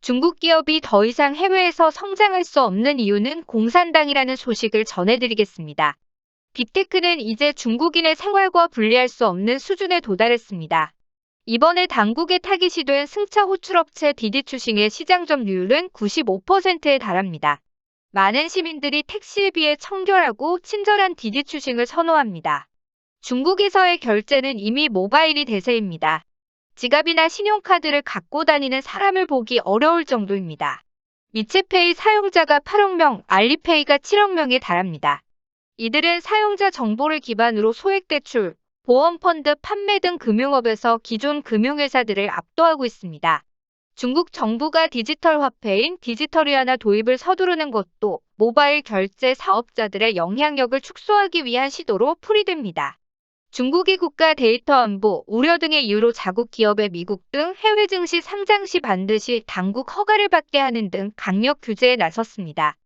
중국 기업이 더 이상 해외에서 성장할 수 없는 이유는 공산당이라는 소식을 전해드리겠습니다. 빅테크는 이제 중국인의 생활과 분리할 수 없는 수준에 도달했습니다. 이번에 당국의 타깃이 된 승차 호출업체 디디추싱의 시장 점유율은 95%에 달합니다. 많은 시민들이 택시에 비해 청결하고 친절한 디디추싱을 선호합니다. 중국에서의 결제는 이미 모바일이 대세입니다. 지갑이나 신용카드를 갖고 다니는 사람을 보기 어려울 정도입니다. 미채페이 사용자가 8억 명, 알리페이가 7억 명에 달합니다. 이들은 사용자 정보를 기반으로 소액대출, 보험펀드 판매 등 금융업에서 기존 금융회사들을 압도하고 있습니다. 중국 정부가 디지털 화폐인 디지털 위안화 도입을 서두르는 것도 모바일 결제 사업자들의 영향력을 축소하기 위한 시도로 풀이됩니다. 중국이 국가 데이터 안보, 우려 등의 이유로 자국 기업의 미국 등 해외 증시 상장 시 반드시 당국 허가를 받게 하는 등 강력 규제에 나섰습니다.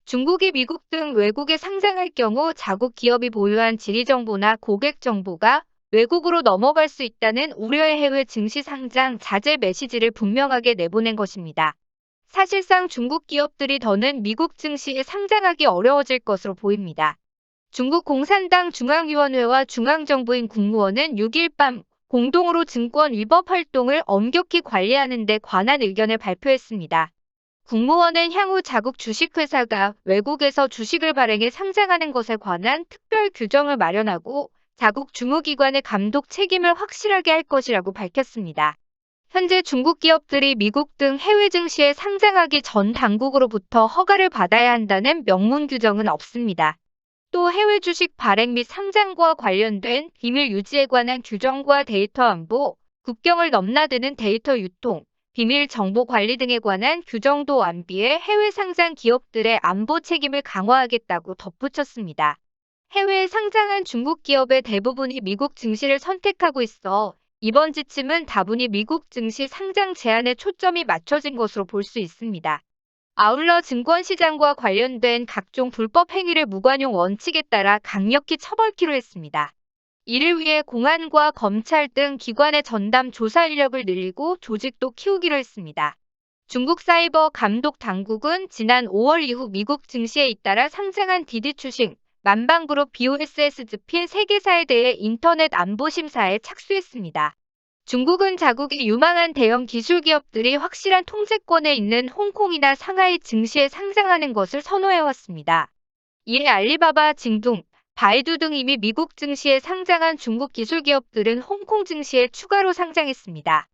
중국이 미국 등 외국에 상장할 경우 자국 기업이 보유한 지리정보나 고객 정보가 외국으로 넘어갈 수 있다는 우려의 해외 증시 상장 자제 메시지를 분명하게 내보낸 것입니다. 사실상 중국 기업들이 더는 미국 증시에 상장하기 어려워질 것으로 보입니다. 중국 공산당 중앙위원회와 중앙정부인 국무원은 6일 밤 공동으로 증권 위법 활동을 엄격히 관리하는 데 관한 의견을 발표했습니다. 국무원은 향후 자국 주식회사가 외국에서 주식을 발행해 상장하는 것에 관한 특별 규정을 마련하고 자국 주무기관의 감독 책임을 확실하게 할 것이라고 밝혔습니다. 현재 중국 기업들이 미국 등 해외 증시에 상장하기 전 당국으로부터 허가를 받아야 한다는 명문 규정은 없습니다. 또 해외 주식 발행 및 상장과 관련된 비밀 유지에 관한 규정과 데이터 안보, 국경을 넘나드는 데이터 유통, 비밀 정보 관리 등에 관한 규정도 완비해 해외 상장 기업들의 안보 책임을 강화하겠다고 덧붙였습니다. 해외에 상장한 중국 기업의 대부분이 미국 증시를 선택하고 있어 이번 지침은 다분히 미국 증시 상장 제한에 초점이 맞춰진 것으로 볼 수 있습니다. 아울러 증권시장과 관련된 각종 불법 행위를 무관용 원칙에 따라 강력히 처벌키로 했습니다. 이를 위해 공안과 검찰 등 기관의 전담 조사 인력을 늘리고 조직도 키우기로 했습니다. 중국 사이버 감독 당국은 지난 5월 이후 미국 증시에 잇따라 상장한 디디추싱, 만방그룹 BOSSGP 3개사에 대해 인터넷 안보 심사에 착수했습니다. 중국은 자국의 유망한 대형 기술 기업들이 확실한 통제권에 있는 홍콩이나 상하이 증시에 상장하는 것을 선호해왔습니다. 이에 알리바바, 징둥, 바이두 등 이미 미국 증시에 상장한 중국 기술 기업들은 홍콩 증시에 추가로 상장했습니다.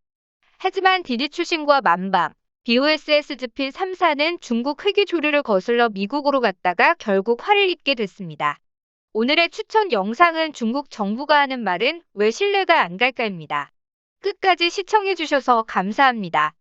하지만 디디추싱과 만방, BOSSGP 3사는 중국 회계 조류를 거슬러 미국으로 갔다가 결국 화를 입게 됐습니다. 오늘의 추천 영상은 중국 정부가 하는 말은 왜 신뢰가 안 갈까입니다. 끝까지 시청해주셔서 감사합니다.